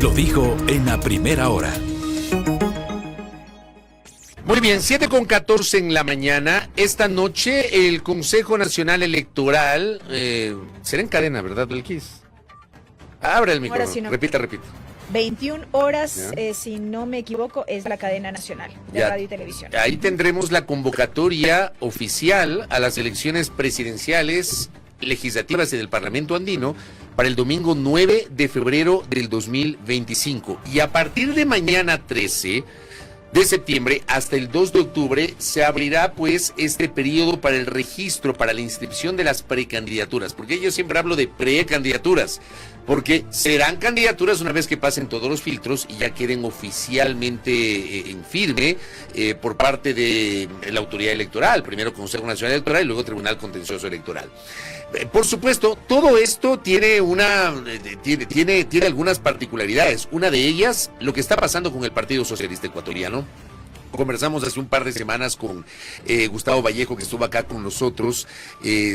Lo dijo en la primera hora. Muy bien, 7:14 en la mañana. Esta noche el Consejo Nacional Electoral será en cadena, ¿verdad, Belkis? Abre el micrófono. Sí, no. Repita. 21 horas, si no me equivoco, es la cadena nacional de radio y televisión. Ahí tendremos la convocatoria oficial a las elecciones presidenciales, legislativas y del Parlamento Andino para el domingo 9 de febrero del 2025. Y a partir de mañana 13 de septiembre hasta el 2 de octubre se abrirá pues este periodo para el registro, para la inscripción de las precandidaturas, porque yo siempre hablo de precandidaturas, porque serán candidaturas una vez que pasen todos los filtros y ya queden oficialmente en firme por parte de la autoridad electoral, primero Consejo Nacional Electoral y luego Tribunal Contencioso Electoral. Por supuesto, todo esto tiene algunas particularidades. Una de ellas, lo que está pasando con el Partido Socialista Ecuatoriano. Conversamos hace un par de semanas con Gustavo Vallejo, que estuvo acá con nosotros,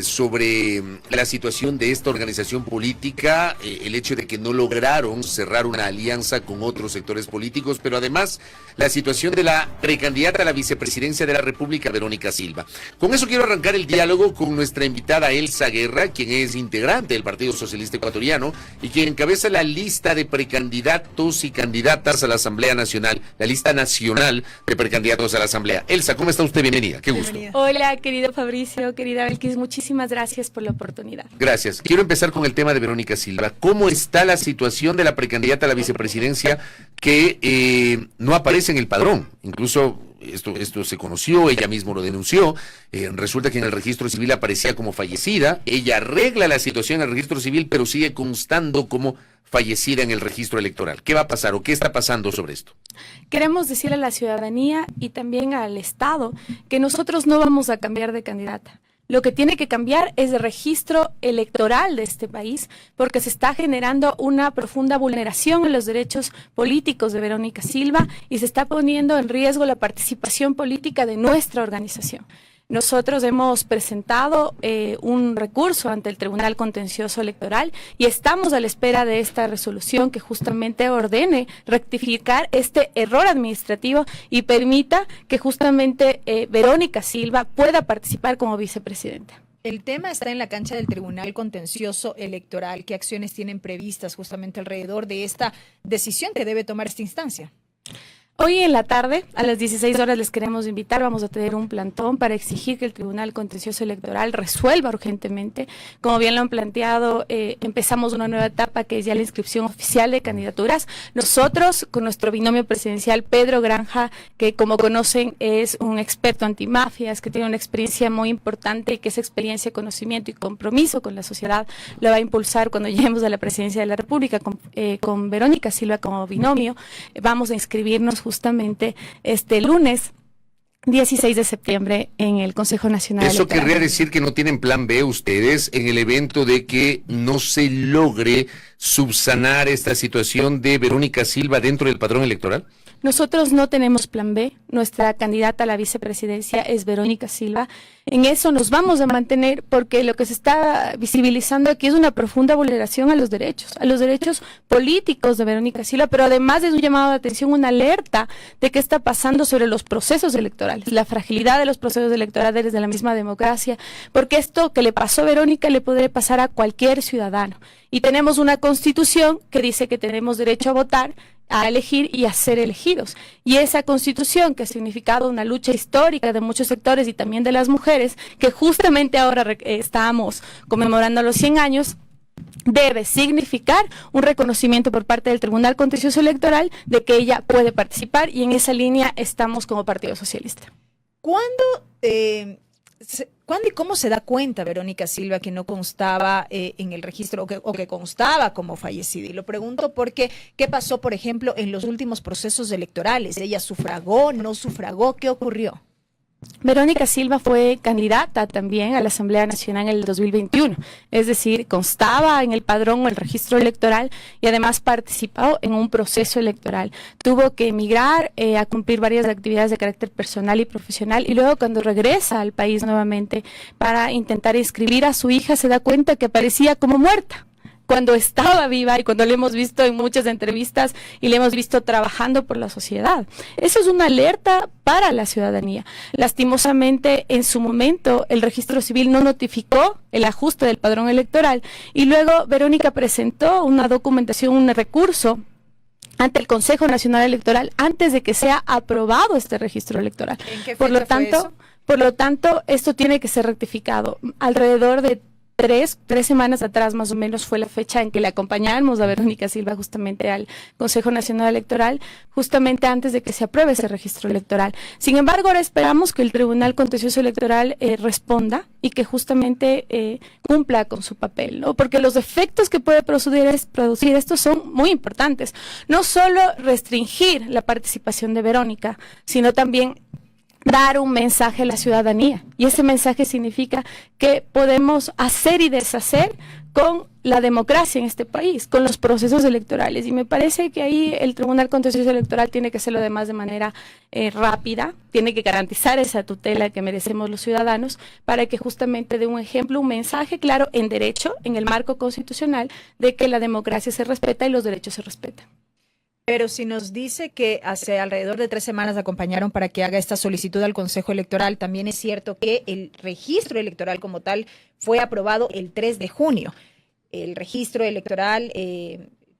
sobre la situación de esta organización política, el hecho de que no lograron cerrar una alianza con otros sectores políticos, pero además la situación de la precandidata a la vicepresidencia de la República, Verónica Silva. Con eso quiero arrancar el diálogo con nuestra invitada Elsa Guerra, quien es integrante del Partido Socialista Ecuatoriano y quien encabeza la lista de precandidatos y candidatas a la Asamblea Nacional, la lista nacional de precandidatos a la Asamblea. Elsa, ¿cómo está usted? Bienvenida, qué gusto. Bienvenida. Hola, querido Fabricio, querida Belkis, muchísimas gracias por la oportunidad. Gracias. Quiero empezar con el tema de Verónica Silva. ¿Cómo está la situación de la precandidata a la vicepresidencia que no aparece en el padrón? Incluso esto se conoció, ella misma lo denunció, resulta que en el registro civil aparecía como fallecida, ella arregla la situación en el registro civil, pero sigue constando como fallecida en el registro electoral. ¿Qué va a pasar o qué está pasando sobre esto? Queremos decirle a la ciudadanía y también al Estado que nosotros no vamos a cambiar de candidata. Lo que tiene que cambiar es el registro electoral de este país, porque se está generando una profunda vulneración a los derechos políticos de Verónica Silva y se está poniendo en riesgo la participación política de nuestra organización. Nosotros hemos presentado un recurso ante el Tribunal Contencioso Electoral y estamos a la espera de esta resolución que justamente ordene rectificar este error administrativo y permita que justamente Verónica Silva pueda participar como vicepresidenta. El tema está en la cancha del Tribunal Contencioso Electoral. ¿Qué acciones tienen previstas justamente alrededor de esta decisión que debe tomar esta instancia? Hoy en la tarde, a las 16 horas, les queremos invitar, vamos a tener un plantón para exigir que el Tribunal Contencioso Electoral resuelva urgentemente. Como bien lo han planteado, empezamos una nueva etapa que es ya la inscripción oficial de candidaturas. Nosotros, con nuestro binomio presidencial, Pedro Granja, que como conocen es un experto antimafias, que tiene una experiencia muy importante y que esa experiencia, conocimiento y compromiso con la sociedad lo va a impulsar cuando lleguemos a la presidencia de la República con Verónica Silva como binomio. Vamos a inscribirnos justamente este lunes 16 de septiembre en el Consejo Nacional Electoral. Electoral. ¿Eso querría decir que no tienen plan B ustedes en el evento de que no se logre subsanar esta situación de Verónica Silva dentro del padrón electoral? Nosotros no tenemos plan B. Nuestra candidata a la vicepresidencia es Verónica Silva. En eso nos vamos a mantener porque lo que se está visibilizando aquí es una profunda vulneración a los derechos políticos de Verónica Silva, pero además es un llamado de atención, una alerta de qué está pasando sobre los procesos electorales, la fragilidad de los procesos electorales de la misma democracia, porque esto que le pasó a Verónica le podría pasar a cualquier ciudadano. Y tenemos una constitución que dice que tenemos derecho a votar, a elegir y a ser elegidos. Y esa constitución, que ha significado una lucha histórica de muchos sectores y también de las mujeres, que justamente ahora estamos conmemorando los 100 años, debe significar un reconocimiento por parte del Tribunal Contencioso Electoral de que ella puede participar, y en esa línea estamos como Partido Socialista. ¿Cuándo y cómo se da cuenta Verónica Silva que no constaba en el registro o que constaba como fallecida? Y lo pregunto porque, ¿qué pasó, por ejemplo, en los últimos procesos electorales? ¿Ella sufragó, no sufragó? ¿Qué ocurrió? Verónica Silva fue candidata también a la Asamblea Nacional en el 2021, es decir, constaba en el padrón o el registro electoral y además participó en un proceso electoral. Tuvo que emigrar a cumplir varias actividades de carácter personal y profesional, y luego cuando regresa al país nuevamente para intentar inscribir a su hija se da cuenta que aparecía como muerta. cuando estaba viva y cuando le hemos visto en muchas entrevistas y le hemos visto trabajando por la sociedad. Eso es una alerta para la ciudadanía. Lastimosamente, en su momento, el registro civil no notificó el ajuste del padrón electoral y luego Verónica presentó una documentación, un recurso ante el Consejo Nacional Electoral antes de que sea aprobado este registro electoral. ¿En qué fecha fue eso? Por lo tanto, esto tiene que ser rectificado. Alrededor de tres semanas atrás más o menos fue la fecha en que le acompañamos a Verónica Silva justamente al Consejo Nacional Electoral, justamente antes de que se apruebe ese registro electoral. Sin embargo, ahora esperamos que el Tribunal Contencioso Electoral responda y que justamente cumpla con su papel, ¿no? Porque los efectos que puede producir esto son muy importantes. No solo restringir la participación de Verónica, sino también dar un mensaje a la ciudadanía. Y ese mensaje significa que podemos hacer y deshacer con la democracia en este país, con los procesos electorales. Y me parece que ahí el Tribunal Contencioso Electoral tiene que hacerlo además de manera rápida, tiene que garantizar esa tutela que merecemos los ciudadanos para que justamente dé un ejemplo, un mensaje claro en derecho, en el marco constitucional, de que la democracia se respeta y los derechos se respetan. Pero si nos dice que hace alrededor de 3 semanas acompañaron para que haga esta solicitud al Consejo Electoral, también es cierto que el registro electoral como tal fue aprobado el 3 de junio. El registro electoral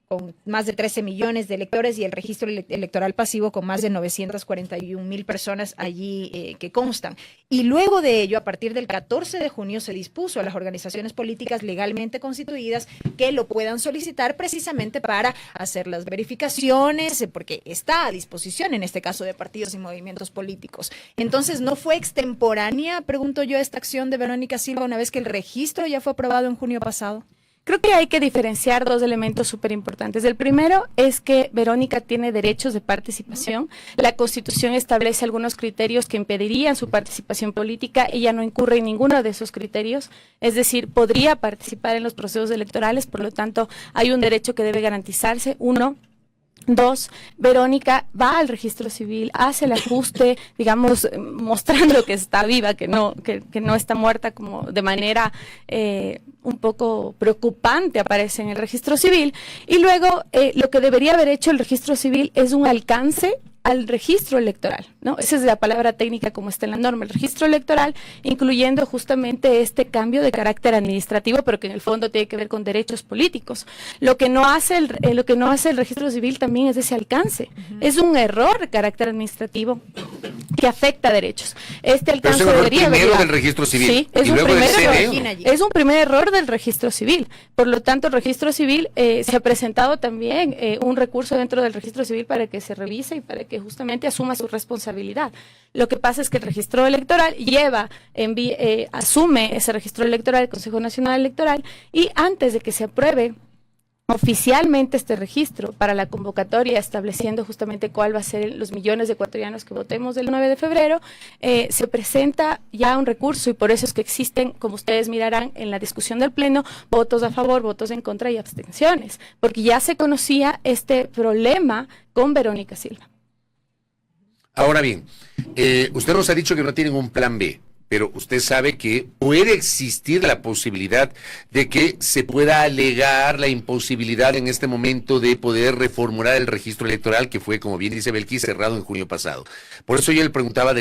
con más de 13 millones de electores y el registro electoral pasivo con más de 941,000 personas allí que constan. Y luego de ello, a partir del 14 de junio, se dispuso a las organizaciones políticas legalmente constituidas que lo puedan solicitar precisamente para hacer las verificaciones, porque está a disposición en este caso de partidos y movimientos políticos. Entonces, ¿no fue extemporánea, pregunto yo, esta acción de Verónica Silva una vez que el registro ya fue aprobado en junio pasado? Creo que hay que diferenciar dos elementos súper importantes. El primero es que Verónica tiene derechos de participación. La Constitución establece algunos criterios que impedirían su participación política. Ella no incurre en ninguno de esos criterios. Es decir, podría participar en los procesos electorales. Por lo tanto, hay un derecho que debe garantizarse. Uno. 2, Verónica va al registro civil, hace el ajuste, digamos, mostrando que está viva, que no está muerta, como de manera un poco preocupante aparece en el registro civil. Y luego lo que debería haber hecho el registro civil es un alcance al registro electoral, ¿no? Esa es la palabra técnica como está en la norma, el registro electoral, incluyendo justamente este cambio de carácter administrativo, pero que en el fondo tiene que ver con derechos políticos. Lo que no hace el registro civil también es ese alcance. Es un error de carácter administrativo que afecta derechos. Este alcance debería haber primero del registro civil. Sí, es un primer error del registro civil. Por lo tanto, el registro civil se ha presentado también un recurso dentro del registro civil para que se revise y para que justamente asuma su responsabilidad. Lo que pasa es que el registro electoral asume ese registro electoral, el Consejo Nacional Electoral, y antes de que se apruebe oficialmente este registro para la convocatoria, estableciendo justamente cuál va a ser los millones de ecuatorianos que votemos del 9 de febrero, se presenta ya un recurso y por eso es que existen, como ustedes mirarán en la discusión del Pleno, votos a favor, votos en contra y abstenciones, porque ya se conocía este problema con Verónica Silva. Ahora bien, usted nos ha dicho que no tienen un plan B, pero usted sabe que puede existir la posibilidad de que se pueda alegar la imposibilidad en este momento de poder reformular el registro electoral que fue, como bien dice Belkis, cerrado en junio pasado. Por eso yo le preguntaba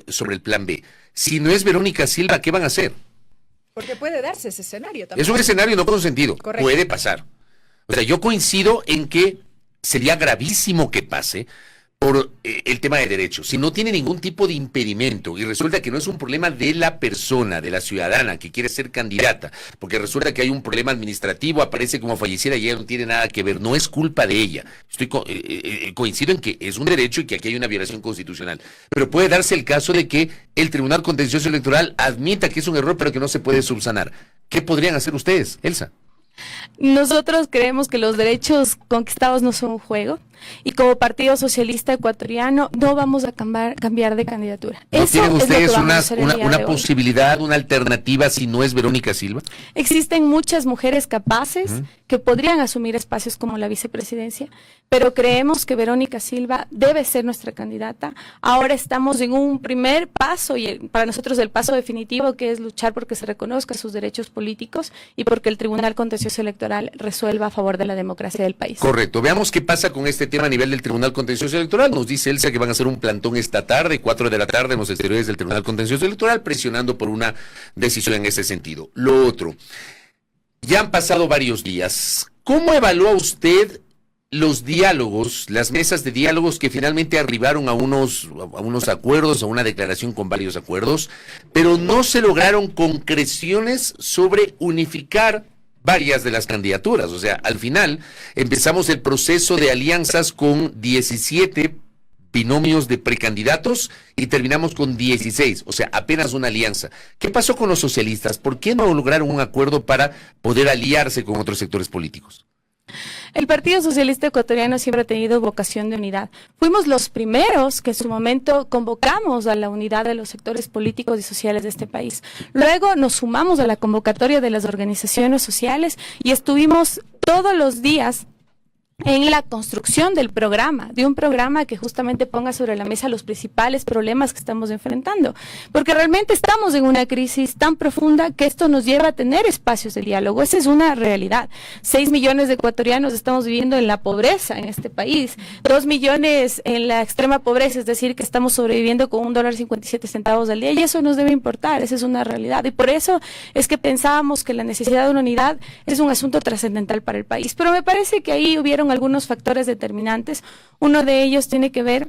sobre el plan B. Si no es Verónica Silva, ¿qué van a hacer? Porque puede darse ese escenario también. Es un escenario no con sentido. Correcto. Puede pasar. O sea, yo coincido en que sería gravísimo que pase por el tema de derechos. Si no tiene ningún tipo de impedimento y resulta que no es un problema de la persona, de la ciudadana que quiere ser candidata, porque resulta que hay un problema administrativo, aparece como fallecida y ella no tiene nada que ver, no es culpa de ella. Coincido en que es un derecho y que aquí hay una violación constitucional. Pero puede darse el caso de que el Tribunal Contencioso Electoral admita que es un error, pero que no se puede subsanar. ¿Qué podrían hacer ustedes, Elsa? Nosotros creemos que los derechos conquistados no son un juego. y como Partido Socialista Ecuatoriano no vamos a cambiar de candidatura. ¿No Eso tienen es lo que ustedes vamos a hacer el día una de hoy. posibilidad, una alternativa si no es Verónica Silva? Existen muchas mujeres capaces que podrían asumir espacios como la vicepresidencia, pero creemos que Verónica Silva debe ser nuestra candidata. Ahora estamos en un primer paso, y para nosotros el paso definitivo, que es luchar porque se reconozca sus derechos políticos y porque el Tribunal Contencioso Electoral resuelva a favor de la democracia del país. Correcto. Veamos qué pasa con este tema a nivel del Tribunal Contencioso Electoral. Nos dice Elsa que van a hacer un plantón esta tarde, 4 de la tarde, en los exteriores del Tribunal Contencioso Electoral, presionando por una decisión en ese sentido. Lo otro, ya han pasado varios días. ¿Cómo evalúa usted los diálogos, las mesas de diálogos que finalmente arribaron a unos acuerdos, a una declaración con varios acuerdos, pero no se lograron concreciones sobre unificar varias de las candidaturas? O sea, al final empezamos el proceso de alianzas con 17 binomios de precandidatos y terminamos con 16, o sea, apenas una alianza. ¿Qué pasó con los socialistas? ¿Por qué no lograron un acuerdo para poder aliarse con otros sectores políticos? El Partido Socialista Ecuatoriano siempre ha tenido vocación de unidad. Fuimos los primeros que en su momento convocamos a la unidad de los sectores políticos y sociales de este país. Luego nos sumamos a la convocatoria de las organizaciones sociales y estuvimos todos los días en la construcción del programa, de un programa que justamente ponga sobre la mesa los principales problemas que estamos enfrentando, porque realmente estamos en una crisis tan profunda que esto nos lleva a tener espacios de diálogo. Esa es una realidad. 6 millones de ecuatorianos estamos viviendo en la pobreza en este país, 2 millones en la extrema pobreza, es decir, que estamos sobreviviendo con $1.57 al día, y eso nos debe importar, esa es una realidad, y por eso es que pensábamos que la necesidad de una unidad es un asunto trascendental para el país, pero me parece que ahí hubieron algunos factores determinantes. Uno de ellos tiene que ver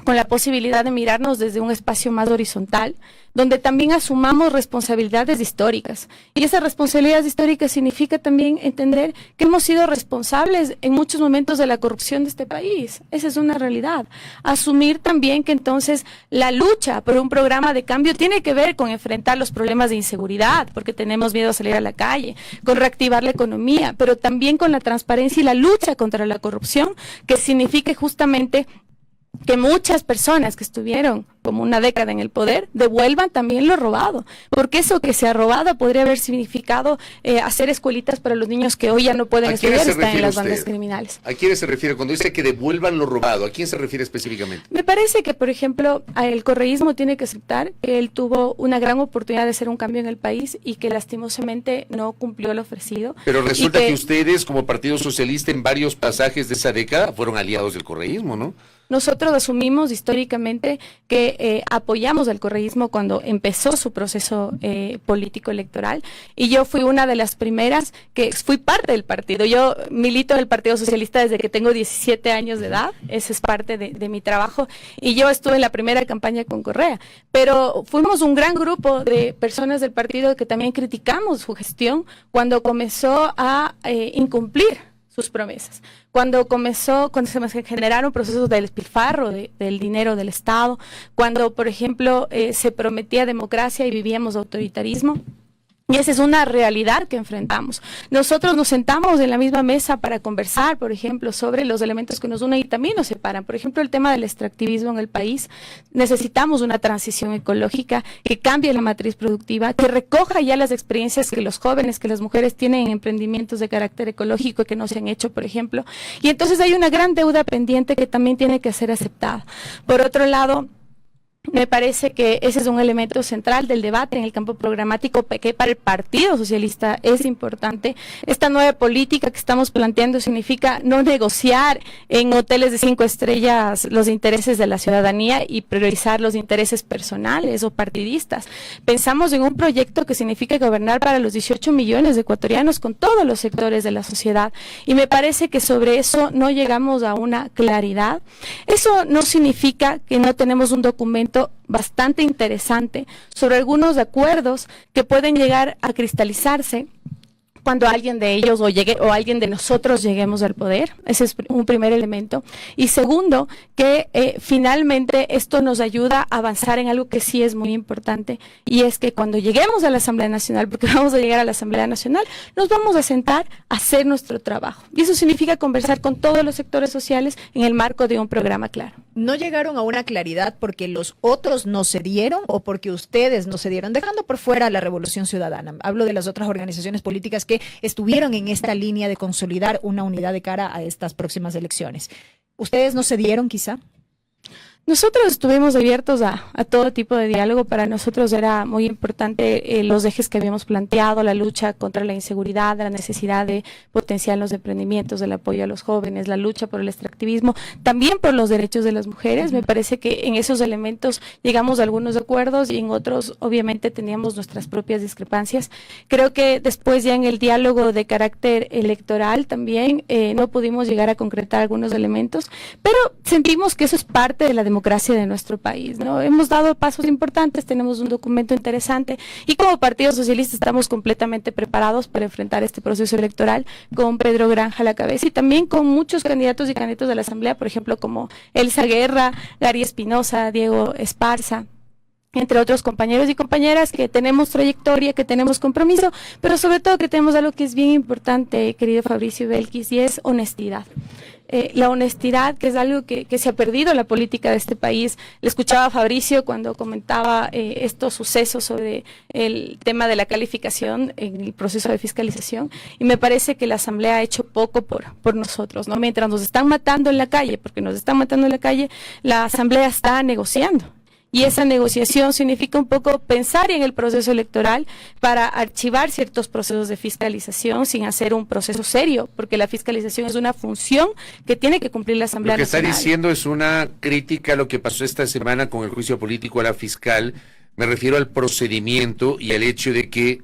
con la posibilidad de mirarnos desde un espacio más horizontal, donde también asumamos responsabilidades históricas. Y esa responsabilidad histórica significa también entender que hemos sido responsables en muchos momentos de la corrupción de este país. Esa es una realidad. Asumir también que entonces la lucha por un programa de cambio tiene que ver con enfrentar los problemas de inseguridad, porque tenemos miedo a salir a la calle, con reactivar la economía, pero también con la transparencia y la lucha contra la corrupción, que signifique justamente que muchas personas que estuvieron como una década en el poder devuelvan también lo robado, porque eso que se ha robado podría haber significado hacer escuelitas para los niños que hoy ya no pueden estudiar, están en las bandas criminales. ¿A quiénes se refiere cuando dice que devuelvan lo robado? ¿A quién se refiere específicamente? Me parece que, por ejemplo, el correísmo tiene que aceptar que él tuvo una gran oportunidad de hacer un cambio en el país y que lastimosamente no cumplió lo ofrecido. Pero resulta que ustedes, como Partido Socialista, en varios pasajes de esa década fueron aliados del correísmo, ¿no? Nosotros asumimos históricamente que apoyamos al correísmo cuando empezó su proceso político electoral, y yo fui una de las primeras que fui parte del partido. Yo milito en el Partido Socialista desde que tengo 17 años de edad, ese es parte de mi trabajo, y yo estuve en la primera campaña con Correa, pero fuimos un gran grupo de personas del partido que también criticamos su gestión cuando comenzó a incumplir sus promesas. Cuando se generaron procesos de despilfarro del dinero del Estado, cuando, por ejemplo, se prometía democracia y vivíamos autoritarismo. Y esa es una realidad que enfrentamos. Nosotros nos sentamos en la misma mesa para conversar, por ejemplo, sobre los elementos que nos unen y también nos separan. Por ejemplo, el tema del extractivismo en el país. Necesitamos una transición ecológica que cambie la matriz productiva, que recoja ya las experiencias que los jóvenes, que las mujeres tienen en emprendimientos de carácter ecológico que no se han hecho, por ejemplo. Y entonces hay una gran deuda pendiente que también tiene que ser aceptada. Por otro lado, me parece que ese es un elemento central del debate en el campo programático que para el Partido Socialista es importante. Esta nueva política que estamos planteando significa no negociar en hoteles de 5 estrellas los intereses de la ciudadanía y priorizar los intereses personales o partidistas. Pensamos en un proyecto que significa gobernar para los 18 millones de ecuatorianos con todos los sectores de la sociedad, y me parece que sobre eso no llegamos a una claridad. Eso no significa que no tenemos un documento bastante interesante sobre algunos acuerdos que pueden llegar a cristalizarse cuando alguien de ellos o alguien de nosotros lleguemos al poder. Ese es un primer elemento. Y segundo, que finalmente esto nos ayuda a avanzar en algo que sí es muy importante, y es que cuando lleguemos a la Asamblea Nacional, porque vamos a llegar a la Asamblea Nacional, nos vamos a sentar a hacer nuestro trabajo. Y eso significa conversar con todos los sectores sociales en el marco de un programa claro. ¿No llegaron a una claridad porque los otros no cedieron o porque ustedes no cedieron? Dejando por fuera la Revolución Ciudadana. Hablo de las otras organizaciones políticas que estuvieron en esta línea de consolidar una unidad de cara a estas próximas elecciones. ¿Ustedes no cedieron quizá? Nosotros estuvimos abiertos a todo tipo de diálogo. Para nosotros era muy importante los ejes que habíamos planteado, la lucha contra la inseguridad, la necesidad de potenciar los emprendimientos, el apoyo a los jóvenes, la lucha por el extractivismo, también por los derechos de las mujeres. Me parece que en esos elementos llegamos a algunos acuerdos y en otros obviamente teníamos nuestras propias discrepancias. Creo que después ya en el diálogo de carácter electoral también no pudimos llegar a concretar algunos elementos, pero sentimos que eso es parte de la democracia de nuestro país, ¿no? Hemos dado pasos importantes, tenemos un documento interesante y como Partido Socialista estamos completamente preparados para enfrentar este proceso electoral con Pedro Granja a la cabeza y también con muchos candidatos y candidatos de la Asamblea, por ejemplo, como Elsa Guerra, Gary Espinosa, Diego Esparza, entre otros compañeros y compañeras que tenemos trayectoria, que tenemos compromiso, pero sobre todo que tenemos algo que es bien importante, querido Fabricio Belkis, y es honestidad. La honestidad, que es algo que se ha perdido en la política de este país. Le escuchaba a Fabricio cuando comentaba estos sucesos sobre el tema de la calificación en el proceso de fiscalización, y me parece que la Asamblea ha hecho poco por nosotros, ¿no? Mientras nos están matando en la calle, porque nos están matando en la calle, la Asamblea está negociando. Y esa negociación significa un poco pensar en el proceso electoral para archivar ciertos procesos de fiscalización sin hacer un proceso serio, porque la fiscalización es una función que tiene que cumplir la Asamblea Nacional. Lo que está diciendo es una crítica a lo que pasó esta semana con el juicio político a la fiscal. Me refiero al procedimiento y al hecho de que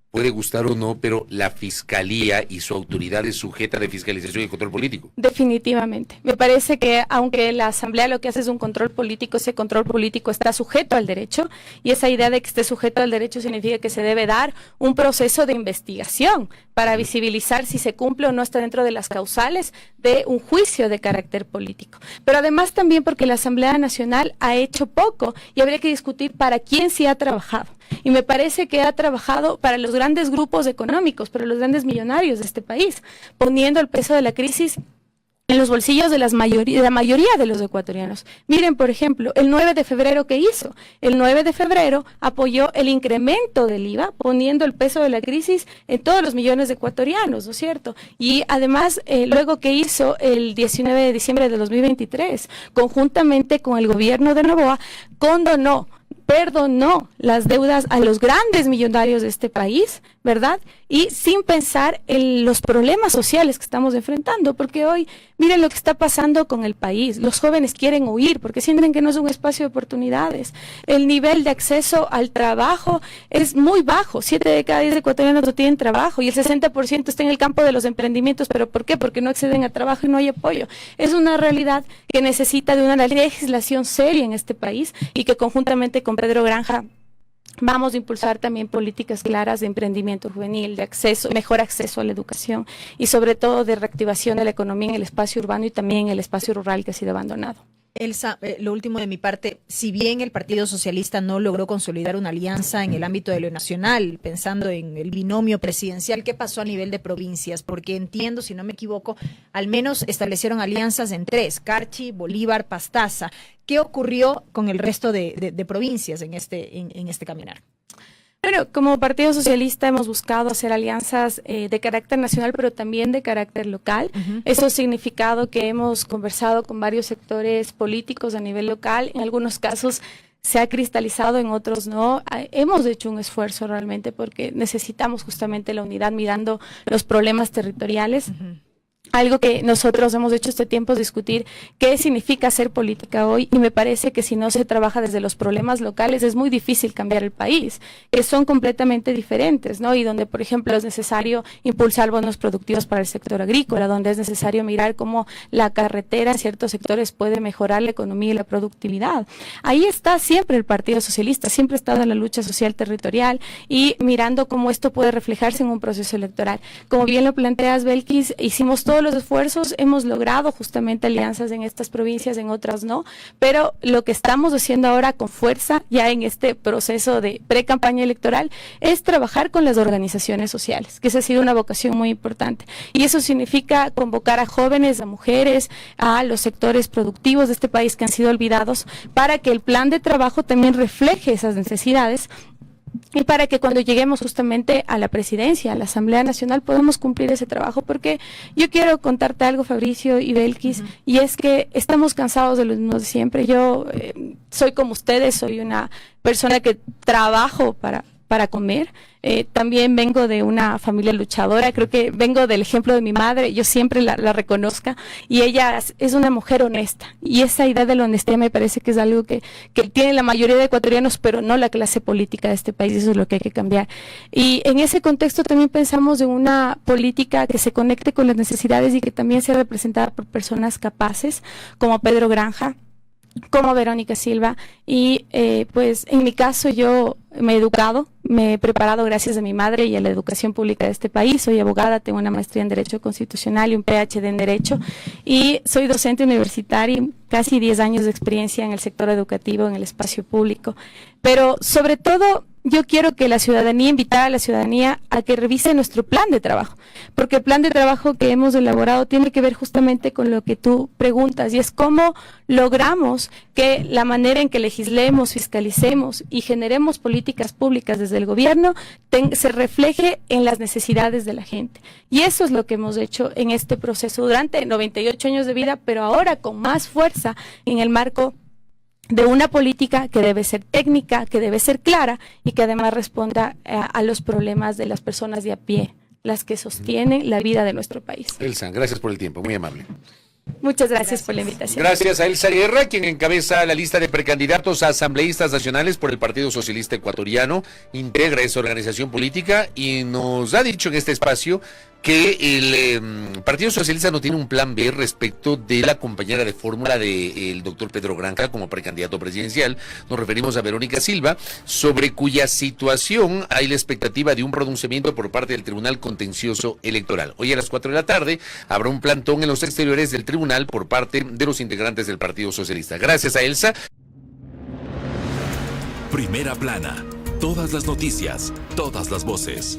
puede gustar o no, pero la Fiscalía y su autoridad es sujeta de fiscalización y control político. Definitivamente. Me parece que aunque la Asamblea lo que hace es un control político, ese control político está sujeto al derecho, y esa idea de que esté sujeto al derecho significa que se debe dar un proceso de investigación para visibilizar si se cumple o no está dentro de las causales de un juicio de carácter político. Pero además también porque la Asamblea Nacional ha hecho poco y habría que discutir para quién sí ha trabajado. Y me parece que ha trabajado para los grandes grupos económicos, para los grandes millonarios de este país, poniendo el peso de la crisis en los bolsillos de la mayoría de los ecuatorianos. Miren, por ejemplo, el 9 de febrero, ¿qué hizo? El 9 de febrero apoyó el incremento del IVA, poniendo el peso de la crisis en todos los millones de ecuatorianos, ¿no es cierto? Y además, luego, ¿qué hizo? El 19 de diciembre de 2023, conjuntamente con el gobierno de Noboa, perdonó las deudas a los grandes millonarios de este país, ¿verdad? Y sin pensar en los problemas sociales que estamos enfrentando, porque hoy, miren lo que está pasando con el país. Los jóvenes quieren huir porque sienten que no es un espacio de oportunidades. El nivel de acceso al trabajo es muy bajo. 7 de cada 10 ecuatorianos no tienen trabajo y el 60% está en el campo de los emprendimientos. ¿Pero por qué? Porque no acceden a trabajo y no hay apoyo. Es una realidad que necesita de una legislación seria en este país y que conjuntamente con Pedro Granja vamos a impulsar también políticas claras de emprendimiento juvenil, de acceso, mejor acceso a la educación y sobre todo de reactivación de la economía en el espacio urbano y también en el espacio rural que ha sido abandonado. Elsa, lo último de mi parte, si bien el Partido Socialista no logró consolidar una alianza en el ámbito de lo nacional, pensando en el binomio presidencial, ¿qué pasó a nivel de provincias? Porque entiendo, si no me equivoco, al menos establecieron alianzas en 3, Carchi, Bolívar, Pastaza. ¿Qué ocurrió con el resto de provincias en este caminar? Bueno, como Partido Socialista hemos buscado hacer alianzas de carácter nacional, pero también de carácter local. Eso ha significado que hemos conversado con varios sectores políticos a nivel local. En algunos casos se ha cristalizado, en otros no. Hemos hecho un esfuerzo realmente porque necesitamos justamente la unidad mirando los problemas territoriales. Algo que nosotros hemos hecho este tiempo es discutir qué significa hacer política hoy, y me parece que si no se trabaja desde los problemas locales es muy difícil cambiar el país, que son completamente diferentes, ¿no? Y donde, por ejemplo, es necesario impulsar bonos productivos para el sector agrícola, donde es necesario mirar cómo la carretera en ciertos sectores puede mejorar la economía y la productividad. Ahí está siempre el Partido Socialista, siempre ha estado en la lucha social territorial y mirando cómo esto puede reflejarse en un proceso electoral. Como bien lo planteas, Belkis, hicimos todos los esfuerzos, hemos logrado justamente alianzas en estas provincias, en otras no, pero lo que estamos haciendo ahora con fuerza, ya en este proceso de pre-campaña electoral, es trabajar con las organizaciones sociales, que esa ha sido una vocación muy importante. Y eso significa convocar a jóvenes, a mujeres, a los sectores productivos de este país que han sido olvidados, para que el plan de trabajo también refleje esas necesidades, y para que cuando lleguemos justamente a la presidencia, a la Asamblea Nacional, podamos cumplir ese trabajo. Porque yo quiero contarte algo, Fabricio y Belkis, y es que estamos cansados de lo mismo de siempre. Yo soy como ustedes, soy una persona que trabajo para comer. También vengo de una familia luchadora, creo que vengo del ejemplo de mi madre, yo siempre la reconozco, y ella es una mujer honesta, y esa idea de la honestidad me parece que es algo que tiene la mayoría de ecuatorianos, pero no la clase política de este país, y eso es lo que hay que cambiar. Y en ese contexto también pensamos en una política que se conecte con las necesidades y que también sea representada por personas capaces, como Pedro Granja, como Verónica Silva, y pues en mi caso yo me he educado, me he preparado gracias a mi madre y a la educación pública de este país. Soy abogada, tengo una maestría en Derecho Constitucional y un PhD en Derecho, y soy docente universitaria, casi 10 años de experiencia en el sector educativo, en el espacio público. Pero sobre todo, yo quiero que la ciudadanía, invitar a la ciudadanía a que revise nuestro plan de trabajo, porque el plan de trabajo que hemos elaborado tiene que ver justamente con lo que tú preguntas, y es cómo logramos que la manera en que legislemos, fiscalicemos y generemos políticas públicas desde el gobierno se refleje en las necesidades de la gente. Y eso es lo que hemos hecho en este proceso durante 98 años de vida, pero ahora con más fuerza en el marco de una política que debe ser técnica, que debe ser clara y que además responda a los problemas de las personas de a pie, las que sostienen la vida de nuestro país. Elsa, gracias por el tiempo, muy amable. Muchas gracias por la invitación. Gracias a Elsa Guerra, quien encabeza la lista de precandidatos a asambleístas nacionales por el Partido Socialista Ecuatoriano, integra esa organización política y nos ha dicho en este espacio que el Partido Socialista no tiene un plan B respecto de la compañera de fórmula del doctor Pedro Granja como precandidato presidencial. Nos referimos a Verónica Silva, sobre cuya situación hay la expectativa de un pronunciamiento por parte del Tribunal Contencioso Electoral. Hoy a las 4 de la tarde habrá un plantón en los exteriores del tribunal por parte de los integrantes del Partido Socialista. Gracias a Elsa. Primera plana. Todas las noticias, todas las voces.